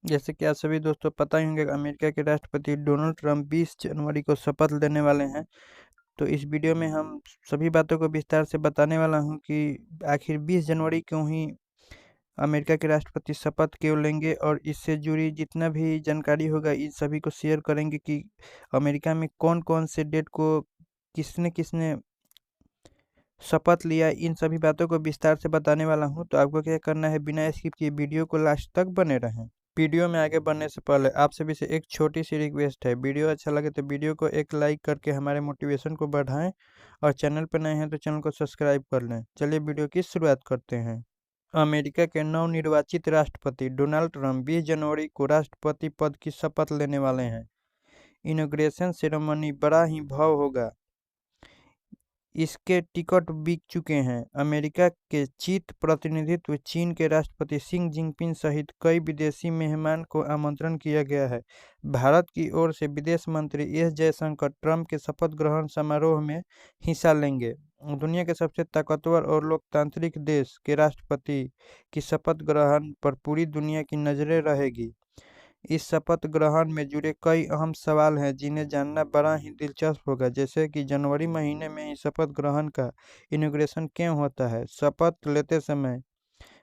जैसे कि आप सभी दोस्तों पता ही होंगे कि अमेरिका के राष्ट्रपति डोनाल्ड ट्रंप 20 जनवरी को शपथ लेने वाले हैं। तो इस वीडियो में हम सभी बातों को विस्तार से बताने वाला हूं कि आखिर 20 जनवरी क्यों ही अमेरिका के राष्ट्रपति शपथ क्यों लेंगे, और इससे जुड़ी जितना भी जानकारी होगा इन सभी को शेयर करेंगे कि अमेरिका में कौन कौन से डेट को किसने किसने शपथ लिया। इन सभी बातों को विस्तार से बताने वाला हूं। तो आपको क्या करना है, बिना स्किप किए वीडियो को लास्ट तक बने रहें। वीडियो में आगे बढ़ने से पहले आप सभी से एक छोटी सी रिक्वेस्ट है, वीडियो अच्छा लगे तो वीडियो को एक लाइक करके हमारे मोटिवेशन को बढ़ाएं, और चैनल पर नए हैं तो चैनल को सब्सक्राइब कर लें। चलिए वीडियो की शुरुआत करते हैं। अमेरिका के नवनिर्वाचित राष्ट्रपति डोनाल्ड ट्रंप 20 जनवरी को राष्ट्रपति पद की शपथ लेने वाले हैं। इनॉग्रेशन सेरेमनी बड़ा ही भव्य होगा। इसके टिकट बिक चुके हैं। अमेरिका के चीत प्रतिनिधित्व चीन के राष्ट्रपति शी जिनपिंग सहित कई विदेशी मेहमान को आमंत्रण किया गया है। भारत की ओर से विदेश मंत्री एस जयशंकर ट्रंप के शपथ ग्रहण समारोह में हिस्सा लेंगे। दुनिया के सबसे ताकतवर और लोकतांत्रिक देश के राष्ट्रपति की शपथ ग्रहण पर पूरी दुनिया की नजरें रहेगी। इस शपथ ग्रहण में जुड़े कई अहम सवाल हैं जिन्हें जानना बड़ा ही दिलचस्प होगा, जैसे कि जनवरी महीने में ही शपथ ग्रहण का इनॉग्रेशन क्यों होता है, शपथ लेते समय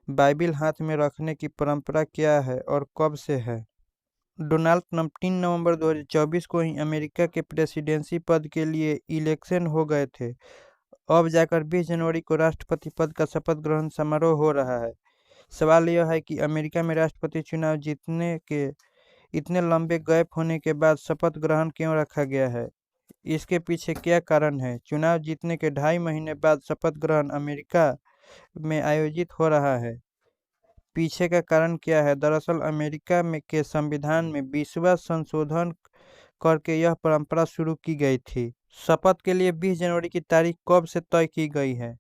बाइबिल हाथ में रखने की परंपरा क्या है और कब से है। डोनाल्ड ट्रंप 3 नवंबर 2024 को ही अमेरिका के प्रेसिडेंसी पद के लिए इलेक्शन हो गए थे। अब जाकर 20 जनवरी को राष्ट्रपति पद का शपथ ग्रहण समारोह हो रहा है। सवाल यह है कि अमेरिका में राष्ट्रपति चुनाव जीतने के इतने लंबे गैप होने के बाद शपथ ग्रहण क्यों रखा गया है, इसके पीछे क्या कारण है। चुनाव जीतने के 2.5 महीने बाद शपथ ग्रहण अमेरिका में आयोजित हो रहा है। पीछे का कारण क्या है। दरअसल अमेरिका में के संविधान में 20वां संशोधन करके यह परंपरा शुरू की गई थी। शपथ के लिए 20 जनवरी की तारीख कब से तय की गई है।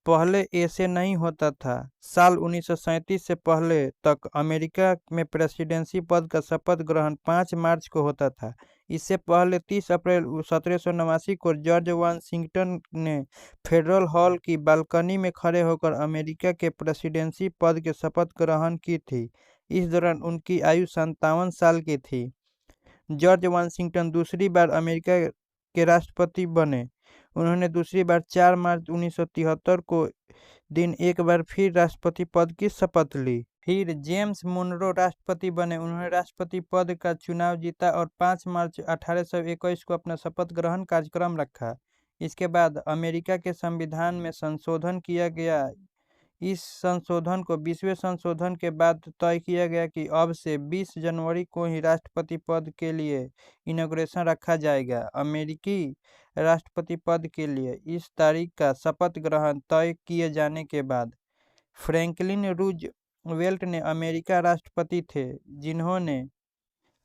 पहले ऐसे नहीं होता था। साल 1937 से पहले तक अमेरिका में प्रेसिडेंसी पद का शपथ ग्रहण 5 मार्च को होता था। इससे पहले 30 अप्रैल 1789 को जॉर्ज वाशिंगटन ने फेडरल हॉल की बालकनी में खड़े होकर अमेरिका के प्रेसिडेंसी पद के शपथ ग्रहण की थी। इस दौरान उनकी आयु 57 साल की थी। जॉर्ज वाशिंगटन दूसरी बार अमेरिका के राष्ट्रपति बने। उन्होंने दूसरी बार 4 मार्च 1973 को दिन एक बार फिर राष्ट्रपति पद की शपथ ली। फिर जेम्स मोनरो राष्ट्रपति बने। उन्होंने राष्ट्रपति पद का चुनाव जीता और 5 मार्च 1821 को अपना शपथ ग्रहण कार्यक्रम रखा। इसके बाद अमेरिका के संविधान में संशोधन किया गया। इस संशोधन को 20वें संशोधन के बाद तय किया गया कि अब से 20 जनवरी को ही राष्ट्रपति पद के लिए इनॉग्रेशन रखा जाएगा। अमेरिकी राष्ट्रपति पद के लिए इस तारीख का शपथ ग्रहण तय किए जाने के बाद फ्रैंकलिन रूजवेल्ट ने अमेरिका राष्ट्रपति थे, जिन्होंने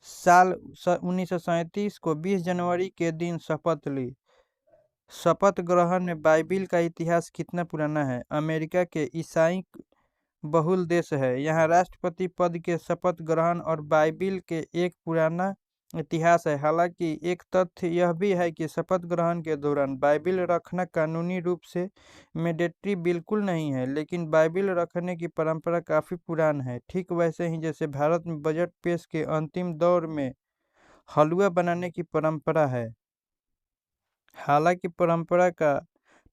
साल 1937 को 20 जनवरी के दिन शपथ ली। शपथ ग्रहण में बाइबिल का इतिहास कितना पुराना है। अमेरिका के ईसाई बहुल देश है। यहाँ राष्ट्रपति पद के शपथ ग्रहण और बाइबिल के एक पुराना इतिहास है। हालांकि एक तथ्य यह भी है कि शपथ ग्रहण के दौरान बाइबिल रखना कानूनी रूप से मैंडेटरी बिल्कुल नहीं है, लेकिन बाइबिल रखने की परंपरा काफ़ी पुरान है। ठीक वैसे ही जैसे भारत में बजट पेश के अंतिम दौर में हलवा बनाने की परंपरा है। हालांकि परंपरा का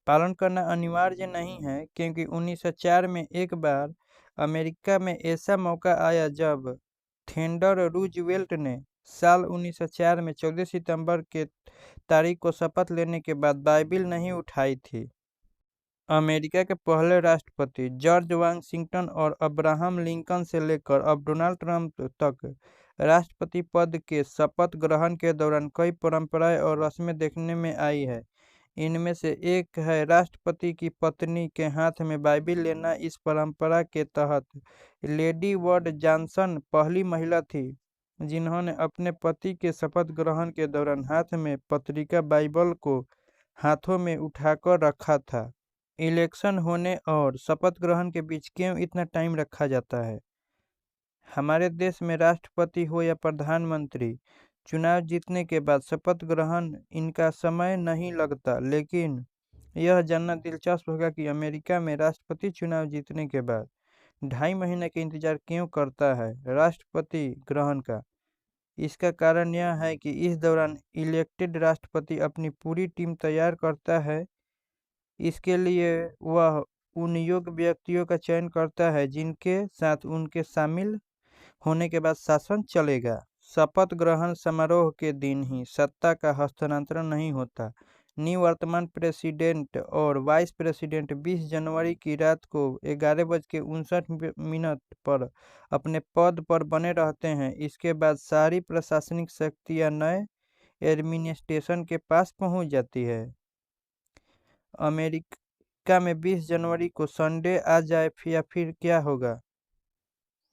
पालन करना अनिवार्य नहीं है, क्योंकि 1904 में एक बार अमेरिका में ऐसा मौका आया जब थियोडोर रूजवेल्ट ने साल 1904 में 14 सितंबर के तारीख को शपथ लेने के बाद बाइबिल नहीं उठाई थी। अमेरिका के पहले राष्ट्रपति जॉर्ज वाशिंगटन और अब्राहम लिंकन से लेकर अब डोनाल्ड ट्रंप तक राष्ट्रपति पद के शपथ ग्रहण के दौरान कई परंपराएं और रस्में देखने में आई है। इनमें से एक है राष्ट्रपति की पत्नी के हाथ में बाइबिल लेना। इस परंपरा के तहत लेडी वर्ड जॉनसन पहली महिला थी जिन्होंने अपने पति के शपथ ग्रहण के दौरान हाथ में पत्रिका बाइबल को हाथों में उठाकर रखा था। इलेक्शन होने और शपथ ग्रहण के बीच क्यों इतना टाइम रखा जाता है। हमारे देश में राष्ट्रपति हो या प्रधानमंत्री, चुनाव जीतने के बाद शपथ ग्रहण इनका समय नहीं लगता, लेकिन यह जानना दिलचस्प होगा कि अमेरिका में राष्ट्रपति चुनाव जीतने के बाद 2.5 महीने का इंतजार क्यों करता है राष्ट्रपति ग्रहण का? इसका कारण यह है कि इस दौरान इलेक्टेड राष्ट्रपति अपनी पूरी टीम तैयार करता है। इसके लिए वह उन योग्य व्यक्तियों का चयन करता है जिनके साथ उनके शामिल होने के बाद शासन चलेगा। शपथ ग्रहण समारोह के दिन ही सत्ता का हस्तांतरण नहीं होता। निवर्तमान प्रेसिडेंट और वाइस प्रेसिडेंट 20 जनवरी की रात को 11:59 पर अपने पद पर बने रहते हैं। इसके बाद सारी प्रशासनिक शक्तियां नए एडमिनिस्ट्रेशन के पास पहुंच जाती है। अमेरिका में 20 जनवरी को संडे आ जाए या फिर क्या होगा?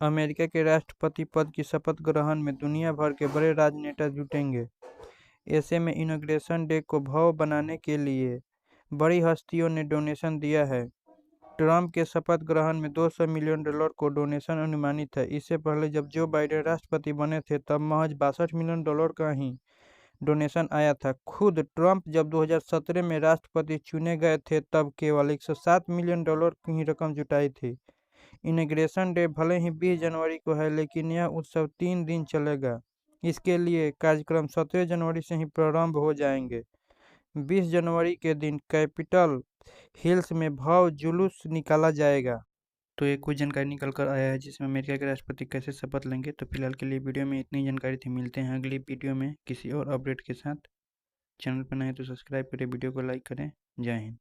अमेरिका के राष्ट्रपति पद की शपथ ग्रहण में दुनिया भर के बड़े राजनेता जुटेंगे। ऐसे में इनॉग्रेशन डे को भव्य बनाने के लिए बड़ी हस्तियों ने डोनेशन दिया है। ट्रंप के शपथ ग्रहण में $200 मिलियन को डोनेशन अनुमानित है। इससे पहले जब जो बाइडेन राष्ट्रपति बने थे तब महज $62 मिलियन का ही डोनेशन आया था। खुद ट्रंप जब 2017 में राष्ट्रपति चुने गए थे तब केवल $107 मिलियन की ही रकम जुटाई थी। इनॉग्रेशन डे भले ही 20 जनवरी को है लेकिन यह उत्सव 3 दिन चलेगा। इसके लिए कार्यक्रम 17 जनवरी से ही प्रारंभ हो जाएंगे। 20 जनवरी के दिन कैपिटल हिल्स में भव्य जुलूस निकाला जाएगा। तो ये कुछ जानकारी निकल कर आया है जिसमें अमेरिका के राष्ट्रपति कैसे शपथ लेंगे। तो फिलहाल के लिए वीडियो में इतनी जानकारी थी। मिलते हैं अगली वीडियो में किसी और अपडेट के साथ। चैनल पर नए तो सब्सक्राइब करें, वीडियो को लाइक करें। जय हिंद।